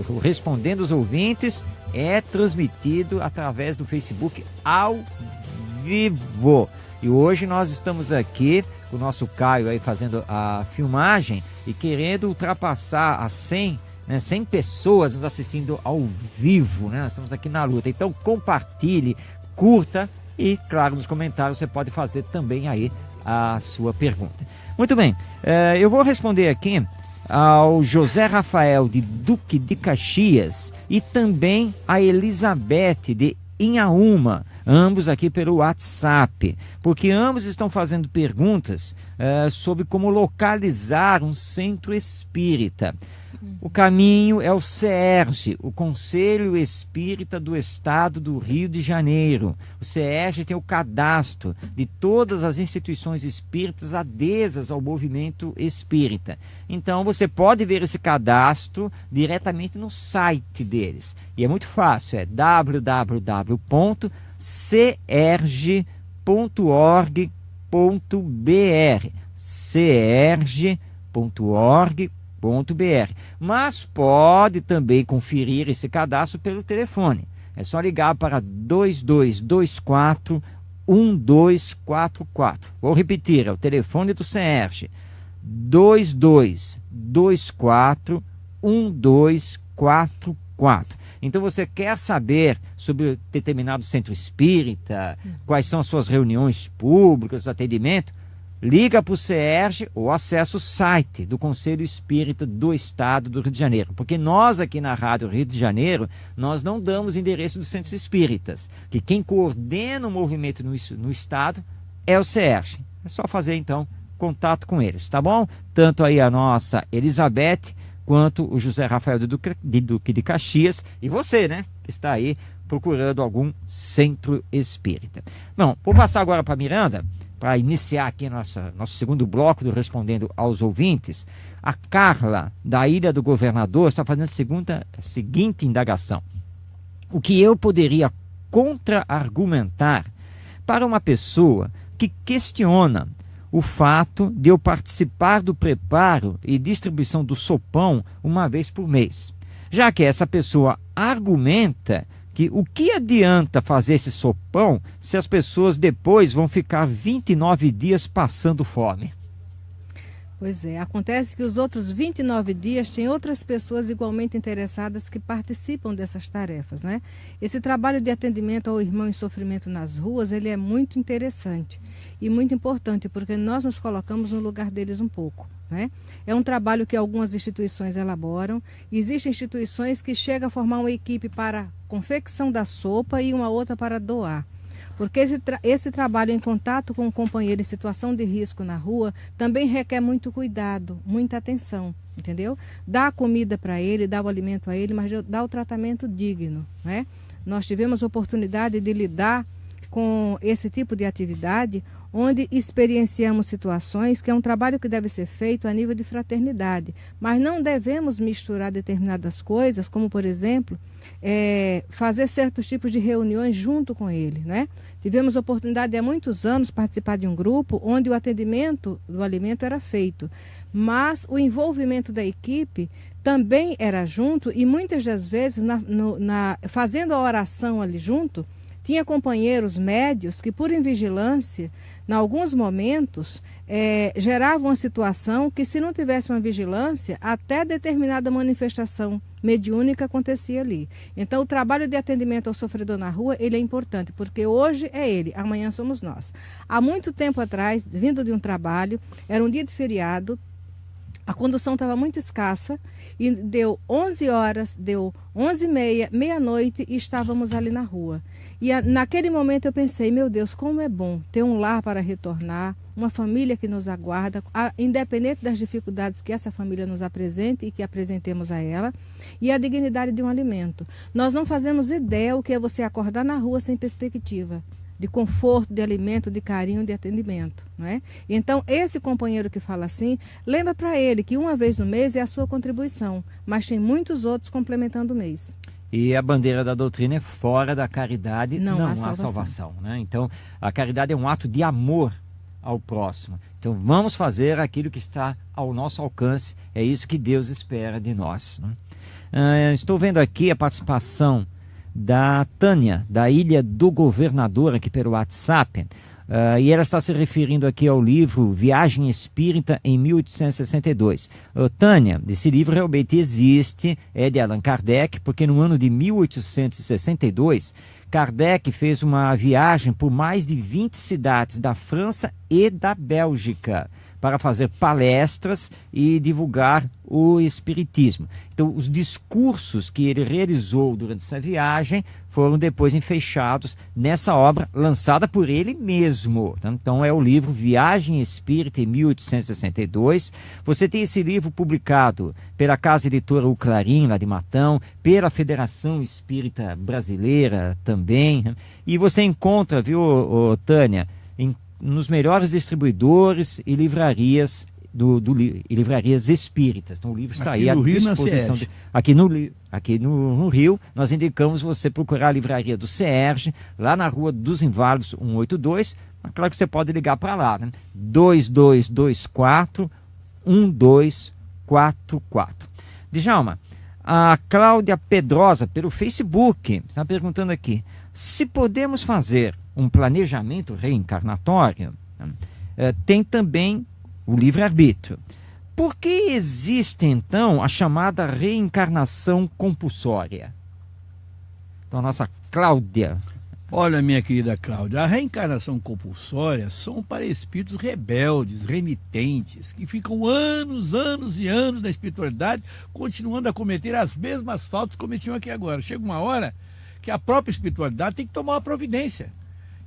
O Respondendo os Ouvintes é transmitido através do Facebook ao vivo. E hoje nós estamos aqui com o nosso Caio aí fazendo a filmagem e querendo ultrapassar as 100 pessoas nos assistindo ao vivo, né? Nós estamos aqui na luta. Então compartilhe, curta e, claro, nos comentários você pode fazer também aí a sua pergunta. Muito bem, eu vou responder aqui ao José Rafael de Duque de Caxias e também a Elizabeth de Inhaúma. ambos aqui pelo WhatsApp, porque ambos estão fazendo perguntas sobre como localizar um centro espírita. O caminho é o CERJ, o Conselho Espírita do Estado do Rio de Janeiro. O CERJ tem o cadastro de todas as instituições espíritas adesas ao movimento espírita. Então você pode ver esse cadastro diretamente no site deles. E é muito fácil, é www.cerj.org.br, cerj.org.br. Mas pode também conferir esse cadastro pelo telefone. É só ligar para 2224 1244. Vou repetir, é o telefone do CERJ, 2224 1244. Então você quer saber sobre determinado centro espírita, quais são as suas reuniões públicas, atendimento? Liga para o CERJ ou acessa o site do Conselho Espírita do Estado do Rio de Janeiro. Porque nós aqui na Rádio Rio de Janeiro, nós não damos endereço dos centros espíritas. Que quem coordena o movimento no Estado é o CERJ. É só fazer então contato com eles, tá bom? Tanto aí a nossa Elizabeth, quanto o José Rafael de Duque de Caxias. E você, né? Que está aí procurando algum centro espírita. Bom, vou passar agora para Miranda, para iniciar aqui nosso segundo bloco do Respondendo aos Ouvintes. A Carla, da Ilha do Governador, está fazendo a seguinte indagação. O que eu poderia contra-argumentar para uma pessoa que questiona o fato de eu participar do preparo e distribuição do sopão uma vez por mês? Já que essa pessoa argumenta que o que adianta fazer esse sopão se as pessoas depois vão ficar 29 dias passando fome? Pois é, acontece que os outros 29 dias tem outras pessoas igualmente interessadas que participam dessas tarefas, né? Esse trabalho de atendimento ao irmão em sofrimento nas ruas, ele é muito interessante e muito importante, porque nós nos colocamos no lugar deles um pouco, né? É um trabalho que algumas instituições elaboram. Existem instituições que chegam a formar uma equipe para confecção da sopa e uma outra para doar. Porque esse trabalho em contato com o companheiro em situação de risco na rua também requer muito cuidado, muita atenção, entendeu? Dá comida para ele, dá o alimento a ele, mas dá o tratamento digno, né? Nós tivemos oportunidade de lidar com esse tipo de atividade, onde experienciamos situações que é um trabalho que deve ser feito a nível de fraternidade, mas não devemos misturar determinadas coisas, como por exemplo, fazer certos tipos de reuniões junto com ele, né? Tivemos oportunidade há muitos anos participar de um grupo onde o atendimento do alimento era feito, mas o envolvimento da equipe também era junto e muitas das vezes fazendo a oração ali junto, tinha companheiros médios que por invigilância, em alguns momentos, geravam uma situação que, se não tivesse uma vigilância, até determinada manifestação mediúnica acontecia ali. Então, o trabalho de atendimento ao sofredor na rua, ele é importante, porque hoje é ele, amanhã somos nós. Há muito tempo atrás, vindo de um trabalho, era um dia de feriado, a condução estava muito escassa e deu 11 horas, deu 11h30, meia-noite e estávamos ali na rua. E naquele momento eu pensei, meu Deus, como é bom ter um lar para retornar, uma família que nos aguarda, independente das dificuldades que essa família nos apresente e que apresentemos a ela, e a dignidade de um alimento. Nós não fazemos ideia o que é você acordar na rua sem perspectiva de conforto, de alimento, de carinho, de atendimento, não é? Então, esse companheiro que fala assim, lembra para ele que uma vez no mês é a sua contribuição, mas tem muitos outros complementando o mês. E a bandeira da doutrina é fora da caridade, não há salvação, né? Então, a caridade é um ato de amor ao próximo. Então, vamos fazer aquilo que está ao nosso alcance. É isso que Deus espera de nós, né? Estou vendo aqui a participação da Tânia, da Ilha do Governador, aqui pelo WhatsApp. E ela está se referindo aqui ao livro Viagem Espírita em 1862. Tânia, esse livro realmente existe, é de Allan Kardec, porque no ano de 1862, Kardec fez uma viagem por mais de 20 cidades da França e da Bélgica para fazer palestras e divulgar o espiritismo. Então, os discursos que ele realizou durante essa viagem foram depois enfeixados nessa obra lançada por ele mesmo. Então é o livro Viagem Espírita em 1862. Você tem esse livro publicado pela Casa Editora O Clarim, lá de Matão, pela Federação Espírita Brasileira também. E você encontra, viu, Tânia, nos melhores distribuidores e livrarias e livrarias espíritas. Então o livro está aí à disposição. Aqui no Rio, nós indicamos você procurar a livraria do CERJ, lá na Rua dos Inválidos 182. Mas claro que você pode ligar para lá, né? 2224-1244. Djalma, a Cláudia Pedrosa, pelo Facebook, está perguntando aqui, se podemos fazer um planejamento reencarnatório, tem também o livre-arbítrio. Por que existe, então, a chamada reencarnação compulsória? Então, a nossa Cláudia. Olha, minha querida Cláudia, a reencarnação compulsória são para espíritos rebeldes, renitentes, que ficam anos e anos na espiritualidade, continuando a cometer as mesmas faltas que cometiam aqui agora. Chega uma hora que a própria espiritualidade tem que tomar uma providência.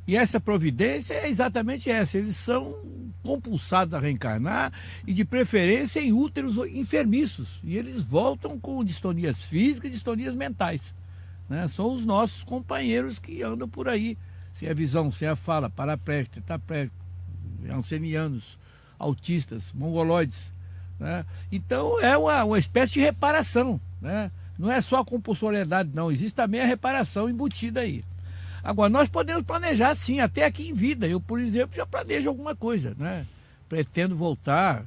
E essa providência é exatamente essa. Eles são compulsados a reencarnar e, de preferência, em úteros enfermiços. E eles voltam com distonias físicas e distonias mentais. Né? São os nossos companheiros que andam por aí, sem a visão, sem a fala, paraplégico, tetraplégico, ansenianos, autistas, mongoloides. Né? Então, é uma espécie de reparação. Né? Não é só a compulsoriedade, não. Existe também a reparação embutida aí. Agora, nós podemos planejar, sim, até aqui em vida. Eu, por exemplo, já planejo alguma coisa, né? Pretendo voltar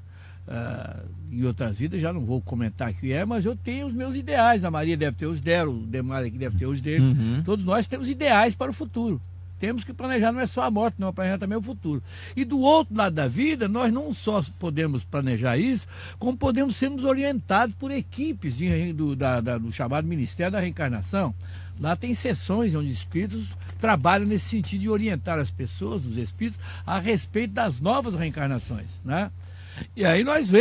em outras vidas, já não vou comentar o que é, mas eu tenho os meus ideais. A Maria deve ter os dela, o Demar aqui deve ter os dele. Todos nós temos ideais para o futuro. Temos que planejar, não é só a morte, não, planejar também o futuro. E do outro lado da vida, nós não só podemos planejar isso, como podemos sermos orientados por equipes do chamado Ministério da Reencarnação. Lá tem sessões onde espíritos trabalham nesse sentido de orientar as pessoas, os espíritos, a respeito das novas reencarnações. Né? E aí nós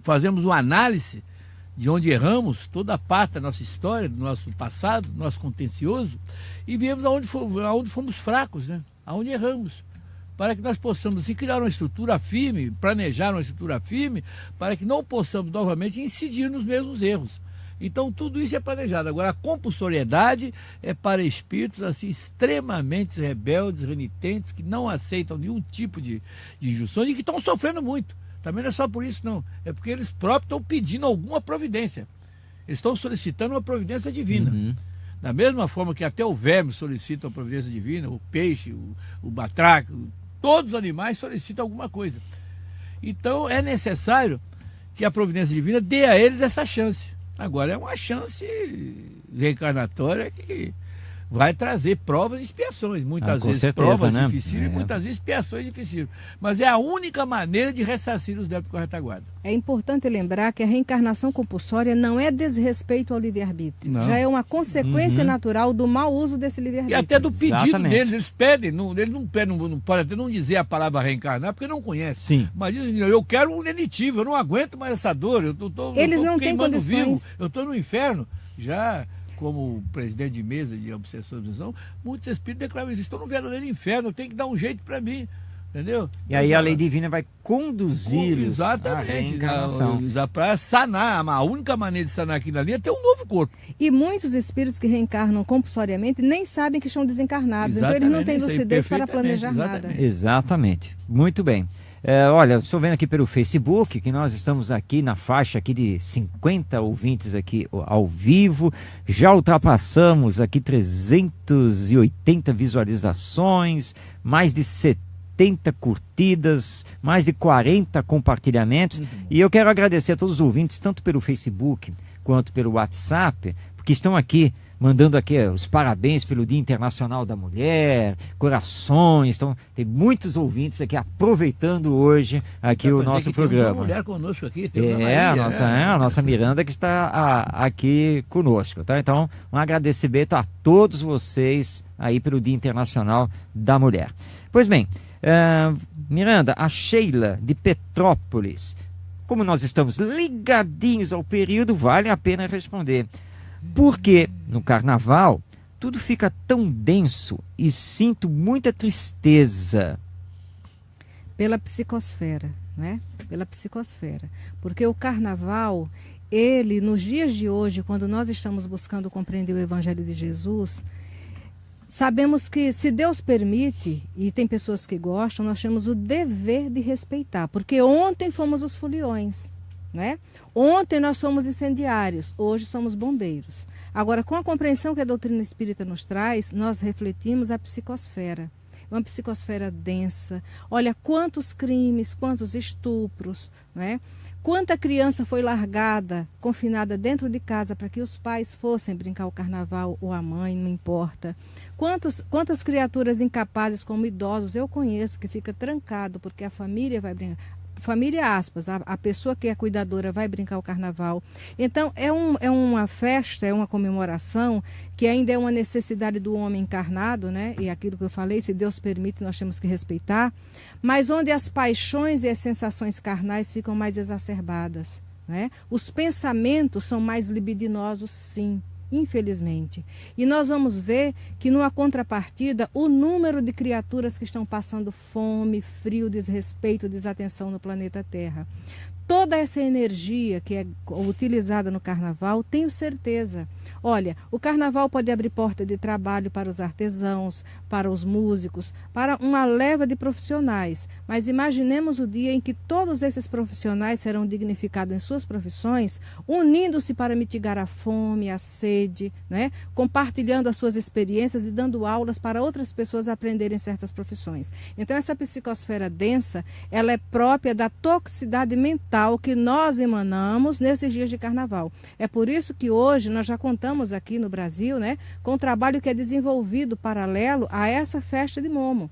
fazemos uma análise de onde erramos, toda a parte da nossa história, do nosso passado, do nosso contencioso, e vemos aonde fomos fracos, né? Aonde erramos, para que nós possamos assim, criar uma estrutura firme, planejar uma estrutura firme, para que não possamos novamente incidir nos mesmos erros. Então tudo isso é planejado. Agora, a compulsoriedade é para espíritos assim extremamente rebeldes, renitentes, que não aceitam nenhum tipo de injunção e que estão sofrendo muito. Também não é só por isso, não. É porque eles próprios estão pedindo alguma providência. Eles estão solicitando uma providência divina. Da mesma forma que até o verme solicita uma providência divina, o peixe, o batraque, todos os animais solicitam alguma coisa. Então é necessário que a providência divina dê a eles essa chance. Agora é uma chance reencarnatória que vai trazer provas e expiações. Muitas vezes certeza, provas difíceis e muitas vezes expiações difíceis. Mas é a única maneira de ressarcir os débitos com a retaguarda. É importante lembrar que a reencarnação compulsória não é desrespeito ao livre-arbítrio. Já é uma consequência natural do mau uso desse livre-arbítrio. E até do pedido deles. Eles pedem, eles não pedem, não podem até não dizer a palavra reencarnar, porque não conhecem. Sim. Mas dizem, eu quero um lenitivo, eu não aguento mais essa dor, eles não têm queimando condições. Vivo, eu estou no inferno. Já como presidente de mesa de obsessão de visão, muitos espíritos declaram isso, estou no verdadeiro inferno, tem que dar um jeito para mim, entendeu? E aí a lei divina vai conduzir à reencarnação. Para sanar, a única maneira de sanar aquilo ali é ter um novo corpo. E muitos espíritos que reencarnam compulsoriamente nem sabem que estão desencarnados, então eles não têm lucidez para planejar nada. Exatamente, muito bem. Olha, estou vendo aqui pelo Facebook que nós estamos aqui na faixa aqui de 50 ouvintes aqui ao vivo. Já ultrapassamos aqui 380 visualizações, mais de 70 curtidas, mais de 40 compartilhamentos. E eu quero agradecer a todos os ouvintes, tanto pelo Facebook quanto pelo WhatsApp, porque estão aqui mandando aqui os parabéns pelo Dia Internacional da Mulher, corações, então tem muitos ouvintes aqui aproveitando hoje aqui o nosso programa. Tem uma mulher conosco aqui, a nossa Miranda que está aqui conosco, tá? Então, um agradecimento a todos vocês aí pelo Dia Internacional da Mulher. Pois bem, Miranda, a Sheila de Petrópolis, como nós estamos ligadinhos ao período, vale a pena responder. Porque no carnaval, tudo fica tão denso e sinto muita tristeza. Pela psicosfera, né? Pela psicosfera. Porque o carnaval, ele, nos dias de hoje, quando nós estamos buscando compreender o Evangelho de Jesus, sabemos que, se Deus permite, e tem pessoas que gostam, nós temos o dever de respeitar. Porque ontem fomos os foliões, né? Ontem nós somos incendiários, hoje somos bombeiros. Agora, com a compreensão que a doutrina espírita nos traz, nós refletimos a psicosfera. Uma psicosfera densa. Olha quantos crimes, quantos estupros, né? Quanta criança foi largada, confinada dentro de casa para que os pais fossem brincar o carnaval, ou a mãe, não importa. Quantas criaturas incapazes, como idosos, eu conheço, que fica trancado porque a família vai brincar. Família, aspas, a pessoa que é cuidadora vai brincar o carnaval. Então, é uma festa, é uma comemoração que ainda é uma necessidade do homem encarnado, né? E aquilo que eu falei, se Deus permite, nós temos que respeitar. Mas onde as paixões e as sensações carnais ficam mais exacerbadas, né? Os pensamentos são mais libidinosos, sim. Infelizmente. E nós vamos ver que, numa contrapartida, o número de criaturas que estão passando fome, frio, desrespeito, desatenção no planeta Terra. Toda essa energia que é utilizada no carnaval, tenho certeza. Olha, o carnaval pode abrir porta de trabalho para os artesãos, para os músicos, para uma leva de profissionais. Mas imaginemos o dia em que todos esses profissionais serão dignificados em suas profissões, unindo-se para mitigar a fome, a sede, né? Compartilhando as suas experiências e dando aulas para outras pessoas aprenderem certas profissões. Então, essa psicosfera densa, ela é própria da toxicidade mental que nós emanamos nesses dias de carnaval. É por isso que hoje nós já contamos aqui no Brasil, né, com um trabalho que é desenvolvido paralelo a essa festa de Momo,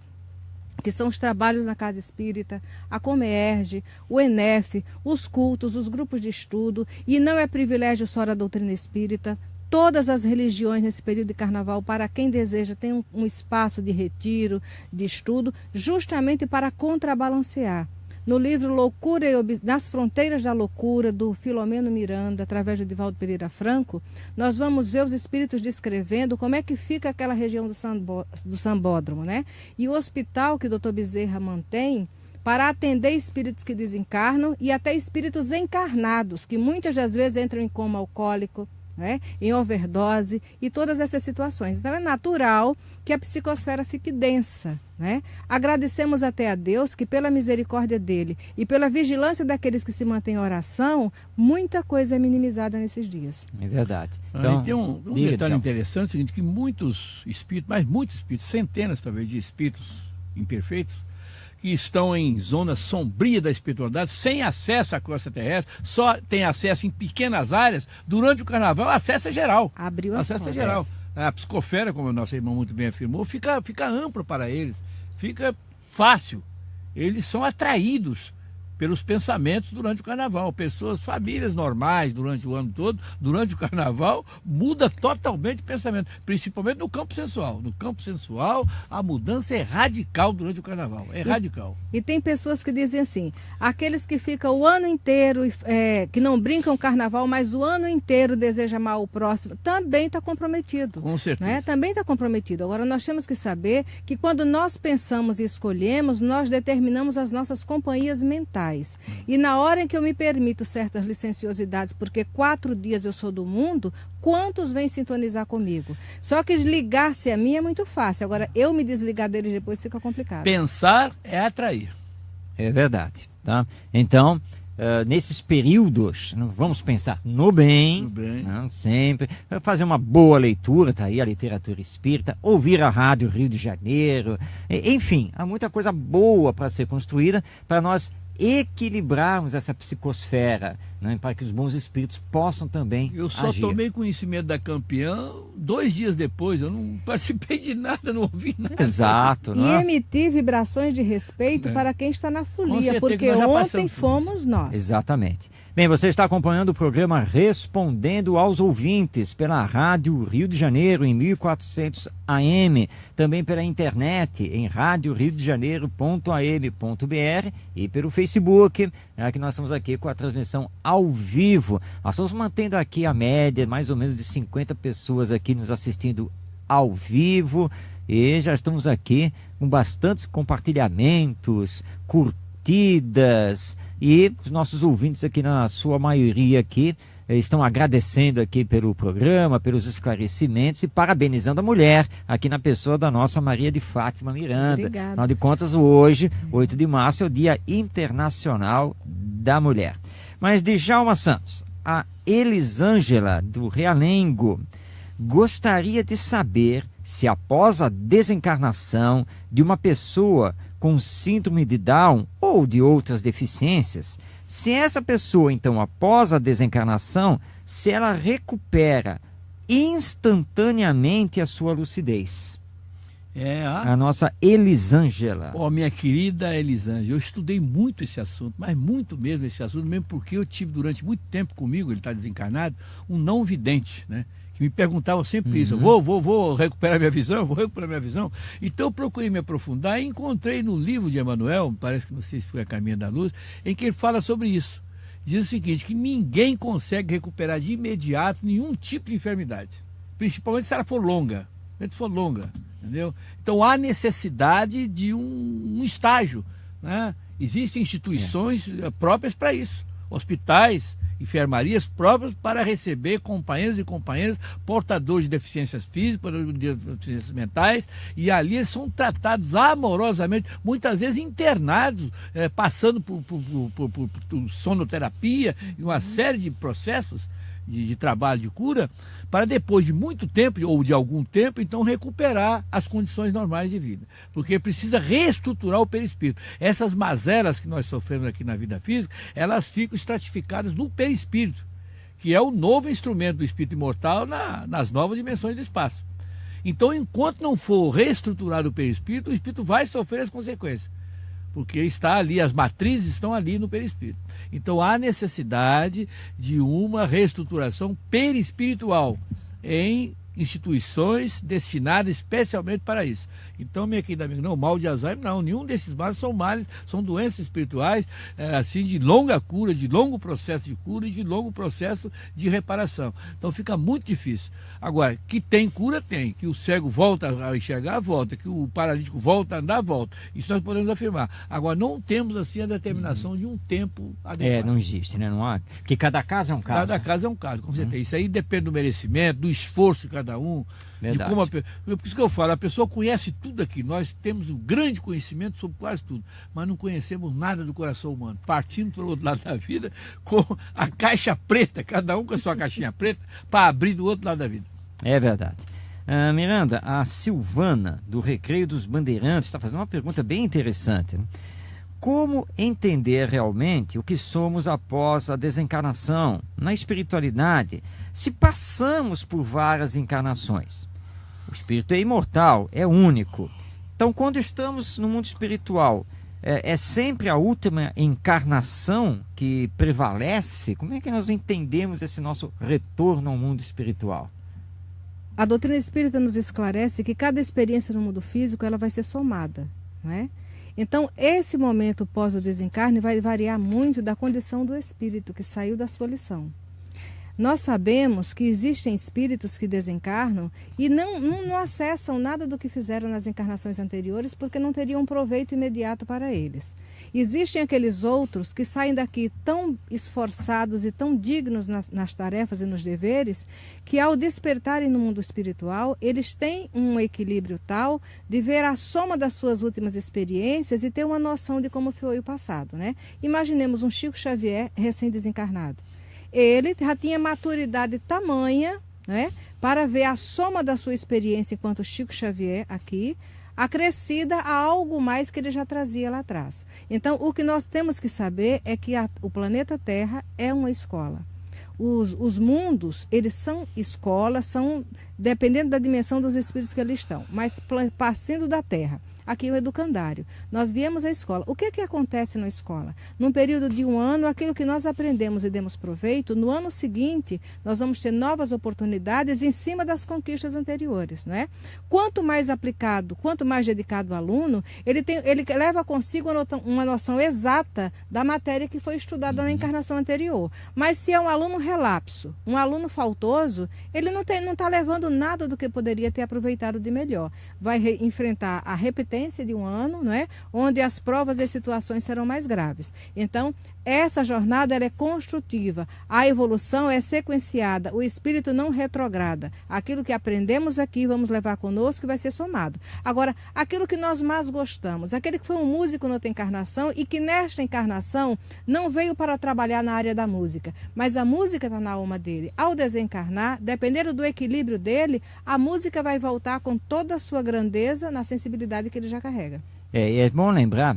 que são os trabalhos na Casa Espírita, a Comerge, o ENEF, os cultos, os grupos de estudo, e não é privilégio só da doutrina espírita. Todas as religiões nesse período de carnaval, para quem deseja, tem um espaço de retiro, de estudo, justamente para contrabalancear. No livro Loucura nas Fronteiras da Loucura, do Filomeno Miranda, através de Divaldo Pereira Franco, nós vamos ver os espíritos descrevendo como é que fica aquela região do Sambódromo, né? E o hospital que o Dr. Bezerra mantém para atender espíritos que desencarnam e até espíritos encarnados, que muitas das vezes entram em coma alcoólico, né, em overdose e todas essas situações. Então é natural que a psicosfera fique densa, né? Agradecemos até a Deus que, pela misericórdia dele e pela vigilância daqueles que se mantêm em oração, muita coisa é minimizada nesses dias. É verdade. Então, tem um detalhe interessante, o seguinte, que muitos espíritos, mas muitos espíritos, centenas talvez de espíritos imperfeitos, que estão em zona sombria da espiritualidade, sem acesso à crosta terrestre, só tem acesso em pequenas áreas. Durante o carnaval, acesso é geral. Abriu as acesso é geral. A psicosfera, como o nosso irmão muito bem afirmou, fica amplo para eles, fica fácil. Eles são atraídos pelos pensamentos durante o carnaval. Pessoas, famílias normais durante o ano todo, durante o carnaval, muda totalmente o pensamento, principalmente no campo sensual. No campo sensual, a mudança é radical durante o carnaval, radical. E tem pessoas que dizem assim, aqueles que ficam o ano inteiro, que não brincam carnaval, mas o ano inteiro deseja mal o próximo, também está comprometido. Com certeza. Né? Também está comprometido. Agora, nós temos que saber que quando nós pensamos e escolhemos, nós determinamos as nossas companhias mentais. E na hora em que eu me permito certas licenciosidades, porque 4 dias eu sou do mundo, quantos vêm sintonizar comigo? Só que ligar-se a mim é muito fácil. Agora, eu me desligar deles depois fica complicado. Pensar é atrair. É verdade. Tá? Então, nesses períodos, vamos pensar no bem, não, sempre, fazer uma boa leitura, tá aí a literatura espírita, ouvir a Rádio Rio de Janeiro, enfim, há muita coisa boa para ser construída, para nós equilibrarmos essa psicosfera, né, para que os bons espíritos possam também Eu só agir. Tomei conhecimento da campeã 2 dias depois, eu não participei de nada, não ouvi nada. Exato. E emitir vibrações de respeito para quem está na folia, porque ontem fomos nós. Exatamente. Bem, você está acompanhando o programa Respondendo aos Ouvintes pela Rádio Rio de Janeiro em 1400 AM, também pela internet em radioriodejaneiro.am.br e pelo Facebook, que nós estamos aqui com a transmissão ao vivo. Nós estamos mantendo aqui a média, mais ou menos de 50 pessoas aqui nos assistindo ao vivo e já estamos aqui com bastantes compartilhamentos, curtidas e os nossos ouvintes aqui, na sua maioria aqui, estão agradecendo aqui pelo programa, pelos esclarecimentos e parabenizando a mulher, aqui na pessoa da nossa Maria de Fátima Miranda. Obrigada. Afinal de contas, hoje, 8 de março, é o Dia Internacional da Mulher. Mas Djalma Santos, a Elisângela do Realengo gostaria de saber se após a desencarnação de uma pessoa com síndrome de Down ou de outras deficiências, se essa pessoa, então, após a desencarnação, se ela recupera instantaneamente a sua lucidez. A nossa Elisângela. Minha querida Elisângela, eu estudei muito esse assunto, mas muito mesmo esse assunto, mesmo porque eu tive durante muito tempo comigo, ele está desencarnado, um não vidente, né? Que me perguntavam sempre isso, vou recuperar minha visão, vou recuperar minha visão. Então eu procurei me aprofundar e encontrei no livro de Emmanuel, parece que não sei se foi A Caminho da Luz, em que ele fala sobre isso. Diz o seguinte, que ninguém consegue recuperar de imediato nenhum tipo de enfermidade, principalmente se ela for longa, entendeu? Então há necessidade de um estágio, né? Existem instituições próprias para isso, hospitais, enfermarias próprias para receber companheiros e companheiras portadores de deficiências físicas, de deficiências mentais, e ali eles são tratados amorosamente, muitas vezes internados, passando por sonoterapia e uma série de processos de trabalho de cura, para depois de muito tempo, ou de algum tempo, então recuperar as condições normais de vida. Porque precisa reestruturar o perispírito. Essas mazelas que nós sofremos aqui na vida física, elas ficam estratificadas no perispírito, que é o novo instrumento do espírito imortal nas novas dimensões do espaço. Então, enquanto não for reestruturado o perispírito, o espírito vai sofrer as consequências. Porque está ali, as matrizes estão ali no perispírito. Então há necessidade de uma reestruturação perispiritual em instituições destinadas especialmente para isso. Então, minha querida amiga, não, mal de Alzheimer, não, nenhum desses males, são doenças espirituais, assim, de longa cura, de longo processo de cura e de longo processo de reparação. Então fica muito difícil. Agora, que tem cura, tem. Que o cego volta a enxergar, volta. Que o paralítico volta a andar, volta. Isso nós podemos afirmar. Agora, não temos, assim, a determinação de um tempo adequado. Não existe, né? Não há. Porque cada caso é um caso. Cada caso é um caso, com certeza. Isso aí depende do merecimento, do esforço de cada um. Verdade. De como por isso que eu falo, a pessoa conhece tudo aqui. Nós temos um grande conhecimento sobre quase tudo, mas não conhecemos nada do coração humano. Partindo pelo outro lado da vida com a caixa preta, cada um com a sua caixinha preta, para abrir do outro lado da vida. É verdade. Miranda, a Silvana, do Recreio dos Bandeirantes, está fazendo uma pergunta bem interessante, né? Como entender realmente o que somos após a desencarnação, na espiritualidade, se passamos por várias encarnações? O espírito é imortal, é único. Então, quando estamos no mundo espiritual, é sempre a última encarnação que prevalece? Como é que nós entendemos esse nosso retorno ao mundo espiritual? A doutrina espírita nos esclarece que cada experiência no mundo físico ela vai ser somada, não é? Então, esse momento pós o desencarne vai variar muito da condição do espírito que saiu da sua lição. Nós sabemos que existem espíritos que desencarnam e não acessam nada do que fizeram nas encarnações anteriores porque não teriam proveito imediato para eles. Existem aqueles outros que saem daqui tão esforçados e tão dignos nas tarefas e nos deveres que ao despertarem no mundo espiritual, eles têm um equilíbrio tal de ver a soma das suas últimas experiências e ter uma noção de como foi o passado, né? Imaginemos um Chico Xavier recém-desencarnado. Ele já tinha maturidade tamanha, né, para ver a soma da sua experiência enquanto Chico Xavier aqui, acrescida a algo mais que ele já trazia lá atrás. Então, o que nós temos que saber é que o planeta Terra é uma escola. Os mundos, eles são escolas, dependendo da dimensão dos espíritos que ali estão, mas partindo da Terra. aqui o educandário. Nós viemos à escola. O que acontece na escola? Num período de um ano, aquilo que nós aprendemos e demos proveito, no ano seguinte, nós vamos ter novas oportunidades em cima das conquistas anteriores, não é? Quanto mais aplicado, quanto mais dedicado o aluno, ele leva consigo uma noção exata da matéria que foi estudada na encarnação anterior. Mas se é um aluno relapso, um aluno faltoso, ele não está levando nada do que poderia ter aproveitado de melhor. Vai enfrentar a repetência de um ano, não é? Onde as provas e situações serão mais graves. Então, essa jornada ela é construtiva, a evolução é sequenciada, o espírito não retrograda. Aquilo que aprendemos aqui, vamos levar conosco e vai ser somado. Agora, aquilo que nós mais gostamos, aquele que foi um músico na outra encarnação e que nesta encarnação não veio para trabalhar na área da música, mas a música está na alma dele. Ao desencarnar, dependendo do equilíbrio dele, a música vai voltar com toda a sua grandeza na sensibilidade que ele já carrega. É bom lembrar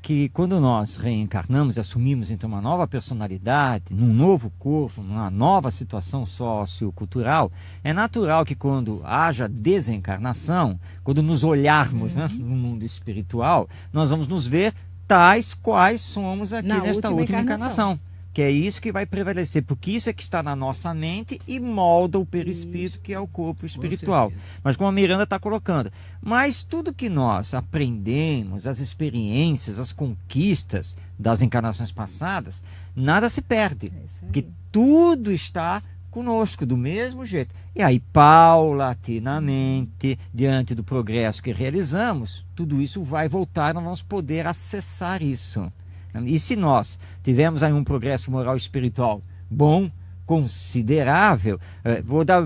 que quando nós reencarnamos e assumimos então uma nova personalidade, num novo corpo, numa nova situação sociocultural, é natural que quando haja desencarnação, quando nos olharmos no mundo espiritual, nós vamos nos ver tais quais somos aqui nesta última encarnação. Que é isso que vai prevalecer, porque isso é que está na nossa mente e molda o perispírito, que é o corpo espiritual. Mas como a Miranda está colocando, mas tudo que nós aprendemos, as experiências, as conquistas das encarnações passadas, nada se perde, porque tudo está conosco do mesmo jeito. E aí, paulatinamente, diante do progresso que realizamos, tudo isso vai voltar, nós vamos poder acessar isso. E se nós tivermos aí um progresso moral e espiritual bom, considerável,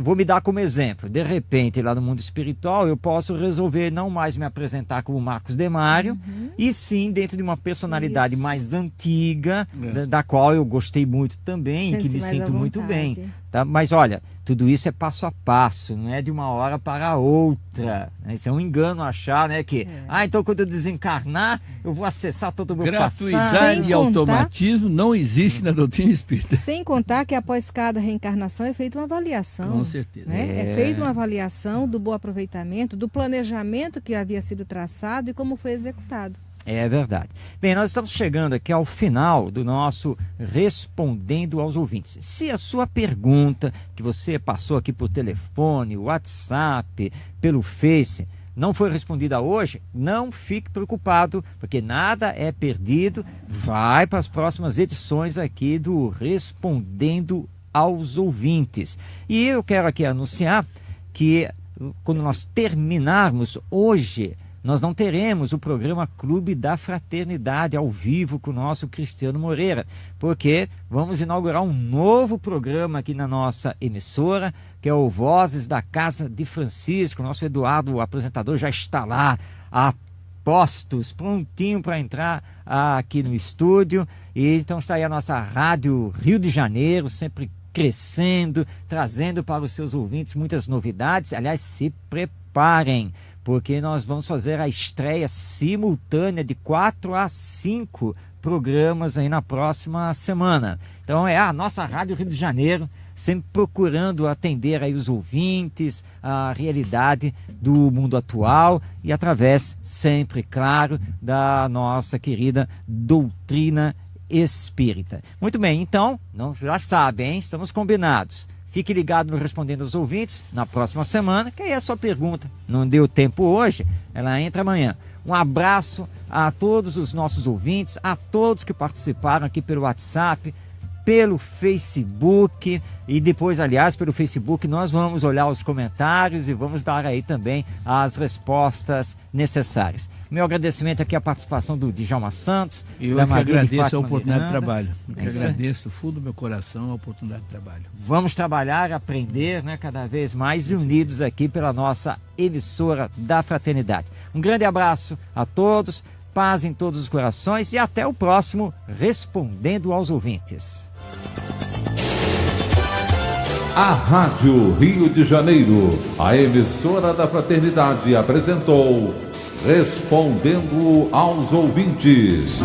vou me dar como exemplo. De repente, lá no mundo espiritual, eu posso resolver não mais me apresentar como Marcos Demário, e sim dentro de uma personalidade mais antiga, da qual eu gostei muito também, e que me sinto muito bem. Tá? Mas olha, tudo isso é passo a passo, não é de uma hora para a outra. Isso é um engano achar, né, que então quando eu desencarnar, eu vou acessar todo o meu passado. Gratuidade e automatismo não existe na doutrina espírita. Sem contar que após cada reencarnação é feita uma avaliação. Com certeza. Né? É feita uma avaliação do bom aproveitamento, do planejamento que havia sido traçado e como foi executado. É verdade. Bem, nós estamos chegando aqui ao final do nosso Respondendo aos Ouvintes. Se a sua pergunta, que você passou aqui por telefone, WhatsApp, pelo Face, não foi respondida hoje, não fique preocupado, porque nada é perdido. Vai para as próximas edições aqui do Respondendo aos Ouvintes. E eu quero aqui anunciar que quando nós terminarmos hoje, nós não teremos o programa Clube da Fraternidade ao vivo com o nosso Cristiano Moreira, porque vamos inaugurar um novo programa aqui na nossa emissora, que é o Vozes da Casa de Francisco. O nosso Eduardo, o apresentador, já está lá a postos, prontinho para entrar aqui no estúdio. E então está aí a nossa Rádio Rio de Janeiro, sempre crescendo, trazendo para os seus ouvintes muitas novidades. Aliás, se preparem, porque nós vamos fazer a estreia simultânea de 4 a 5 programas aí na próxima semana. Então é a nossa Rádio Rio de Janeiro, sempre procurando atender aí os ouvintes, a realidade do mundo atual e através, sempre, claro, da nossa querida doutrina espírita. Muito bem, então, já sabem, hein? Estamos combinados. Fique ligado no Respondendo aos Ouvintes na próxima semana, que aí é a sua pergunta. Não deu tempo hoje, ela entra amanhã. Um abraço a todos os nossos ouvintes, a todos que participaram aqui pelo WhatsApp, pelo Facebook, e depois, aliás, pelo Facebook nós vamos olhar os comentários e vamos dar aí também as respostas necessárias. Meu agradecimento aqui à participação do Djalma Santos. Eu que agradeço a oportunidade de trabalho. Eu que agradeço do fundo do meu coração a oportunidade de trabalho. Vamos trabalhar, aprender, né, cada vez mais unidos aqui pela nossa emissora da Fraternidade. Um grande abraço a todos, paz em todos os corações e até o próximo Respondendo aos Ouvintes. A Rádio Rio de Janeiro, a emissora da Fraternidade, apresentou Respondendo aos Ouvintes.